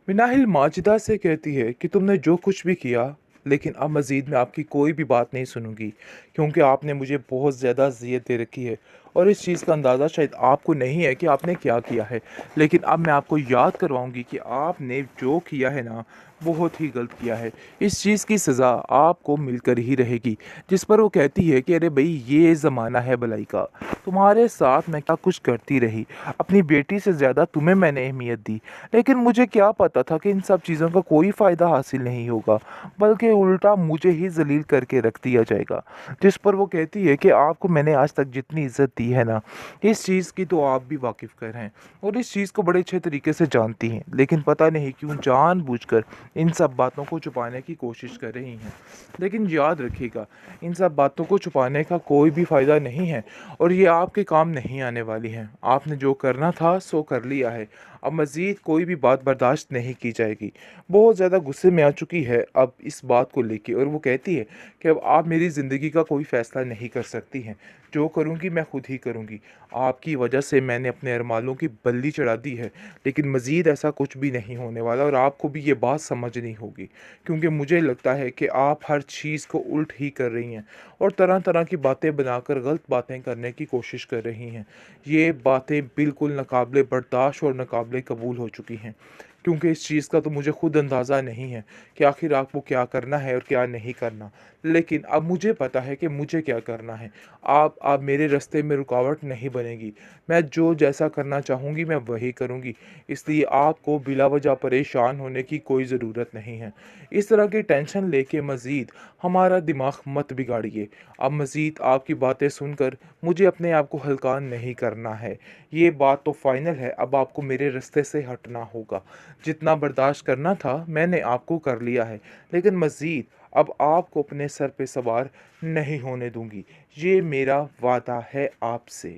मिनाहिल माजिदा से कहती है कि तुमने जो कुछ भी किया, लेकिन अब मज़ीद मैं आपकी कोई भी बात नहीं सुनूँगी, क्योंकि आपने मुझे बहुत ज़्यादा अज़ियत दे रखी है और इस चीज़ का अंदाज़ा शायद आपको नहीं है कि आपने क्या किया है। लेकिन अब मैं आपको याद करवाऊँगी कि आपने जो किया है ना, बहुत ही गलत किया है। इस चीज़ की सज़ा आपको मिलकर ही रहेगी। जिस पर वो कहती है कि अरे भई, ये ज़माना है भलाई का। तुम्हारे साथ मैं क्या कुछ करती रही, अपनी बेटी से ज़्यादा तुम्हें मैंने अहमियत दी। लेकिन मुझे क्या पता था कि इन सब चीज़ों का कोई फ़ायदा हासिल नहीं होगा, बल्कि उल्टा मुझे ही ज़लील करके रख दिया जाएगा। जिस पर वो कहती है कि आपको मैंने आज तक जितनी इज़्ज़त दी है ना, इस चीज़ की तो आप भी वाकिफ़ कर हैं और इस चीज़ को बड़े अच्छे तरीके से जानती हैं। लेकिन पता नहीं क्यों जानबूझकर इन सब बातों को छुपाने की कोशिश कर रही हैं। लेकिन याद रखिएगा, इन सब बातों को छुपाने का कोई भी फ़ायदा नहीं है और ये आपके काम नहीं आने वाली हैं। आपने जो करना था सो कर लिया है। अब मज़ीद कोई भी बात बर्दाश्त नहीं की जाएगी। बहुत ज़्यादा गुस्से में आ चुकी है अब इस बात को लेके और वो कहती है कि अब आप मेरी ज़िंदगी का कोई फ़ैसला नहीं कर सकती हैं। जो करूँगी मैं खुद ही करूँगी। आपकी वजह से मैंने अपने अरमानों की बल्ली चढ़ा दी है, लेकिन मज़ीद ऐसा कुछ भी नहीं होने वाला और आपको भी ये बात समझनी होगी। क्योंकि मुझे लगता है कि आप हर चीज़ को उल्ट ही कर रही हैं और तरह-तरह की बातें बनाकर गलत बातें करने की कोशिश कर रही हैं। ये बातें बिल्कुल नाकाबिले बर्दाश्त और नाकाबिले कबूल हो चुकी हैं, क्योंकि इस चीज़ का तो मुझे खुद अंदाज़ा नहीं है कि आखिर आपको क्या करना है और क्या नहीं करना। लेकिन अब मुझे पता है कि मुझे क्या करना है। आप मेरे रास्ते में रुकावट नहीं बनेगी। मैं जो जैसा करना चाहूँगी मैं वही करूँगी। इसलिए आपको बिला वजह परेशान होने की कोई ज़रूरत नहीं है। इस तरह की टेंशन लेके मज़ीद हमारा दिमाग मत बिगाड़िए। अब मज़ीद आपकी बातें सुनकर मुझे अपने आप को हल्का नहीं करना है। ये बात तो फ़ाइनल है, अब आपको मेरे रास्ते से हटना होगा। जितना बर्दाश्त करना था मैंने आपको कर लिया है, लेकिन मज़ीद अब आपको अपने सर पे सवार नहीं होने दूँगी। ये मेरा वादा है आपसे।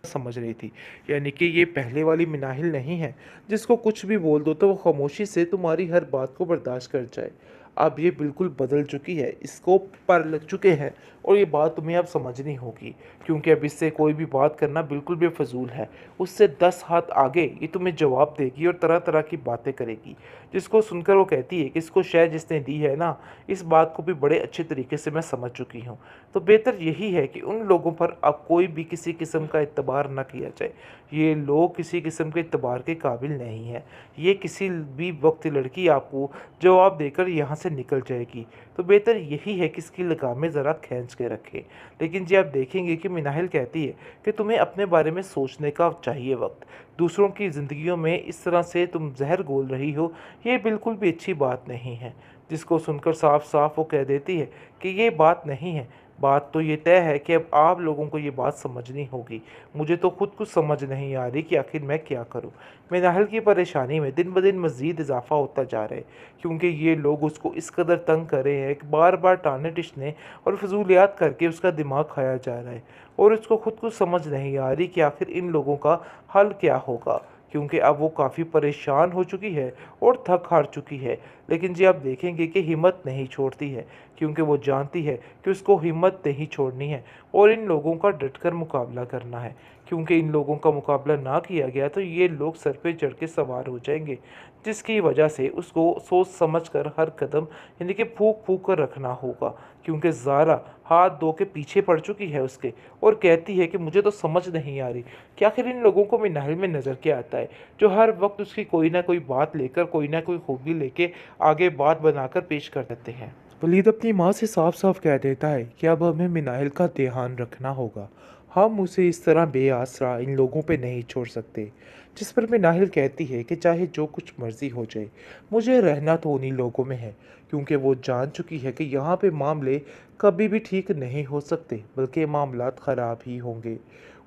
समझ रही थी, यानी कि ये पहले वाली मिनाहिल नहीं है, जिसको कुछ भी बोल दो तो वो खामोशी से तुम्हारी हर बात को बर्दाश्त कर जाए। अब ये बिल्कुल बदल चुकी है, इसको पर लग चुके हैं और ये बात तुम्हें अब समझनी होगी, क्योंकि अब इससे कोई भी बात करना बिल्कुल बेफजूल है। उससे 10 हाथ आगे ये तुम्हें जवाब देगी और तरह तरह की बातें करेगी, जिसको सुनकर वो कहती है कि इसको शायद जिसने दी है ना, इस बात को भी बड़े अच्छे तरीके से मैं समझ चुकी हूँ। तो बेहतर यही है कि उन लोगों पर अब कोई भी किसी किस्म का एतबार ना किया जाए। ये लोग किसी किस्म के एतबार के काबिल नहीं हैं। ये किसी भी वक्त लड़की आपको जवाब देकर यहाँ से निकल जाएगी। तो बेहतर यही है कि इसकी लगामें ज़रा खींच के रखें। लेकिन जी आप देखेंगे कि मिनाहिल कहती है कि तुम्हें अपने बारे में सोचने का चाहिए वक्त। दूसरों की ज़िंदगियों में इस तरह से तुम जहर घोल रही हो, ये बिल्कुल भी अच्छी बात नहीं है। जिसको सुनकर साफ साफ वो कह देती है कि ये बात नहीं है। बात तो ये तय है कि अब आप लोगों को ये बात समझनी होगी। मुझे तो खुद कुछ समझ नहीं आ रही कि आखिर मैं क्या करूं। मिनाहिल की परेशानी में दिन ब दिन मज़ीद इजाफा होता जा रहा है, क्योंकि ये लोग उसको इस कदर तंग कर रहे हैं कि बार बार टाने टिशने और फजूलियात करके उसका दिमाग खाया जा रहा है और उसको खुद कुछ समझ नहीं आ रही कि आखिर इन लोगों का हल क्या होगा, क्योंकि अब वो काफ़ी परेशान हो चुकी है और थक हार चुकी है। लेकिन जी आप देखेंगे कि हिम्मत नहीं छोड़ती है, क्योंकि वो जानती है कि उसको हिम्मत नहीं छोड़नी है और इन लोगों का डटकर मुकाबला करना है, क्योंकि इन लोगों का मुकाबला ना किया गया तो ये लोग सर पे चढ़ के सवार हो जाएंगे, जिसकी वजह से उसको सोच समझ कर हर कदम यानी कि फूक फूक कर रखना होगा, क्योंकि ज़ारा हाथ धो के पीछे पड़ चुकी है उसके और कहती है कि मुझे तो समझ नहीं आ रही कि आखिर इन लोगों को मिनाहिल में नज़र क्या आता है, जो हर वक्त उसकी कोई ना कोई बात लेकर कोई ना कोई खूबी लेके आगे बात बनाकर पेश कर देते हैं। वलीद अपनी माँ से साफ साफ कह देता है कि अब हमें मिनाहिल का ध्यान रखना होगा। हम उसे इस तरह बेआसरा इन लोगों पे नहीं छोड़ सकते। जिस पर मिनाहिल कहती है कि चाहे जो कुछ मर्जी हो जाए, मुझे रहना तो उन्हीं लोगों में है, क्योंकि वो जान चुकी है कि यहाँ पे मामले कभी भी ठीक नहीं हो सकते, बल्कि मामलात ख़राब ही होंगे।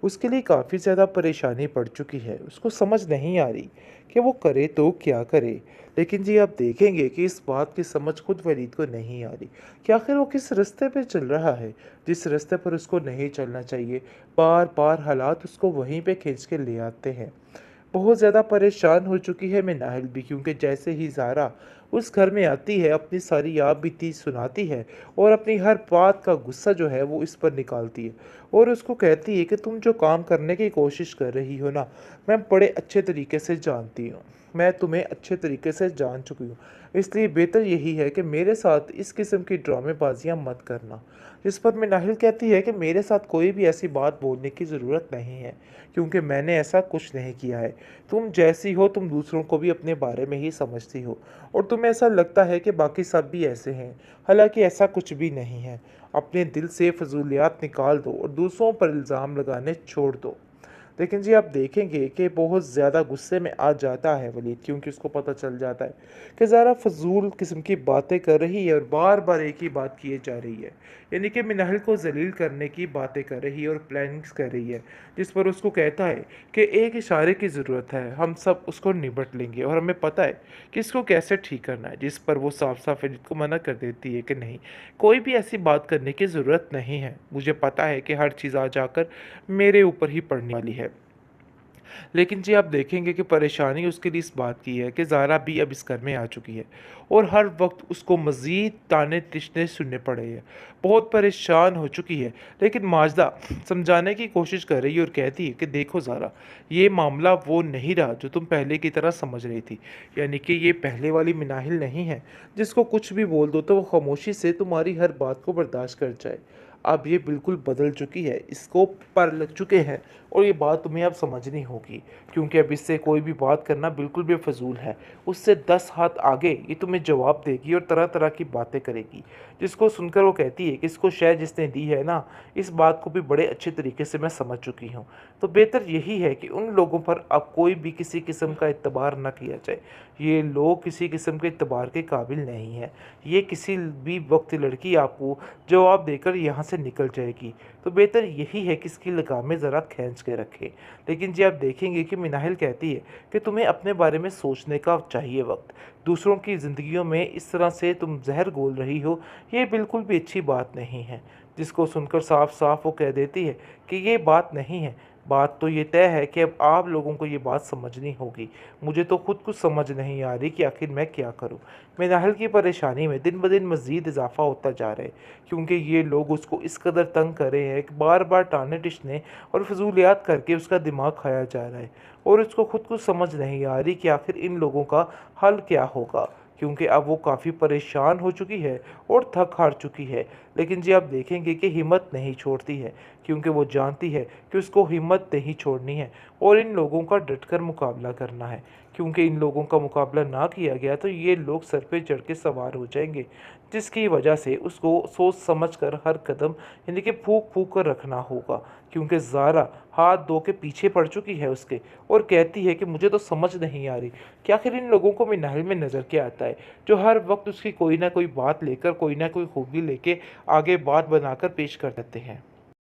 उसके लिए काफ़ी ज़्यादा परेशानी पड़ चुकी है, उसको समझ नहीं आ रही कि वो करे तो क्या करे। लेकिन जी आप देखेंगे कि इस बात की समझ खुद वलीद को नहीं आ रही कि आखिर वो किस रास्ते पे चल रहा है, जिस रास्ते पर उसको नहीं चलना चाहिए। बार बार हालात उसको वहीं पे खींच के ले आते हैं। बहुत ज़्यादा परेशान हो चुकी है मिनाहिल भी, क्योंकि जैसे ही ज़ारा उस घर में आती है अपनी सारी याद बीती सुनाती है और अपनी हर बात का गुस्सा जो है वो इस पर निकालती है और उसको कहती है कि तुम जो काम करने की कोशिश कर रही हो ना, मैं बड़े अच्छे तरीके से जानती हूँ। मैं तुम्हें अच्छे तरीके से जान चुकी हूँ। इसलिए बेहतर यही है कि मेरे साथ इस किस्म की ड्रामेबाजियाँ मत करना। जिस पर मिनाहिल कहती है कि मेरे साथ कोई भी ऐसी बात बोलने की ज़रूरत नहीं है, क्योंकि मैंने ऐसा कुछ नहीं किया है। तुम जैसी हो, तुम दूसरों को भी अपने बारे में ही समझती हो और तुम्हें ऐसा लगता है कि बाकी सब भी ऐसे हैं। हालाँकि ऐसा कुछ भी नहीं है। अपने दिल से फ़ज़ूलियात निकाल दो और दूसरों पर इल्ज़ाम लगाने छोड़ दो। लेकिन जी आप देखेंगे कि बहुत ज़्यादा गुस्से में आ जाता है वलीद, क्योंकि उसको पता चल जाता है कि ज़ारा फ़ज़ूल किस्म की बातें कर रही है और बार-बार एक ही बात किए जा रही है। यानी कि मिनाहिल को ज़लील करने की बातें कर रही है और प्लानिंग्स कर रही है, जिस पर उसको कहता है कि एक इशारे की ज़रूरत है, हम सब उसको निपट लेंगे और हमें पता है कि इसको कैसे ठीक करना है। जिस पर वो साफ-साफ वलीद को मना कर देती है कि नहीं, कोई भी ऐसी बात करने की ज़रूरत नहीं है। मुझे पता है कि हर चीज़ आ जाकर मेरे ऊपर ही पड़ने वाली है। लेकिन जी आप देखेंगे कि परेशानी उसके लिए इस बात की है कि ज़ारा भी अब इस घर में आ चुकी है और हर वक्त उसको मज़ीद ताने तिश्ने सुनने पड़े हैं। बहुत परेशान हो चुकी है, लेकिन माजदा समझाने की कोशिश कर रही है और कहती है कि देखो ज़ारा, ये मामला वो नहीं रहा जो तुम पहले की तरह समझ रही थी। यानी कि ये पहले वाली मिनाहिल नहीं है जिसको कुछ भी बोल दो तो वो खामोशी से तुम्हारी हर बात को बर्दाश्त कर जाए। अब ये बिल्कुल बदल चुकी है, इसको पर लग चुके हैं और ये बात तुम्हें अब समझनी होगी, क्योंकि अब इससे कोई भी बात करना बिल्कुल बेफजूल है। उससे 10 हाथ आगे ये तुम्हें जवाब देगी और तरह तरह की बातें करेगी, जिसको सुनकर वो कहती है कि इसको शायद जिसने दी है ना, इस बात को भी बड़े अच्छे तरीके से मैं समझ चुकी हूँ। तो बेहतर यही है कि उन लोगों पर अब कोई भी किसी किस्म का एतबार न किया जाए। ये लोग किसी किस्म के एतबार के काबिल नहीं है। ये किसी भी वक्त लड़की आपको जवाब देकर यहाँ से निकल जाएगी। तो बेहतर यही है कि इसकी लगामें ज़रा खींच के रखें। लेकिन जी आप देखेंगे कि मिनाहिल कहती है कि तुम्हें अपने बारे में सोचने का चाहिए वक्त। दूसरों की ज़िंदगियों में इस तरह से तुम जहर घोल रही हो, ये बिल्कुल भी अच्छी बात नहीं है। जिसको सुनकर साफ साफ वो कह देती है कि ये बात नहीं है। बात तो ये तय है कि अब आप लोगों को ये बात समझनी होगी। मुझे तो खुद कुछ समझ नहीं आ रही कि आखिर मैं क्या करूं। मिनाहिल की परेशानी में दिन ब दिन मज़ीद इजाफा होता जा रहा है, क्योंकि ये लोग उसको इस कदर तंग कर रहे हैं कि बार बार टाने टिशने और फजूलियात करके उसका दिमाग खाया जा रहा है और उसको खुद कुछ समझ नहीं आ रही कि आखिर इन लोगों का हल क्या होगा, क्योंकि अब वो काफ़ी परेशान हो चुकी है और थक हार चुकी है। लेकिन जी आप देखेंगे कि हिम्मत नहीं छोड़ती है, क्योंकि वो जानती है कि उसको हिम्मत नहीं छोड़नी है और इन लोगों का डटकर मुकाबला करना है, क्योंकि इन लोगों का मुकाबला ना किया गया तो ये लोग सर पे चढ़ के सवार हो जाएंगे, जिसकी वजह से उसको सोच समझ कर हर कदम यानी कि फूक फूक कर रखना होगा। क्योंकि ज़ारा हाथ धो के पीछे पड़ चुकी है उसके और कहती है कि मुझे तो समझ नहीं आ रही कि आखिर इन लोगों को मिनाहिल में नज़र क्या आता है, जो हर वक्त उसकी कोई ना कोई बात लेकर कोई ना कोई खूबी लेके आगे बात बनाकर पेश कर देते हैं।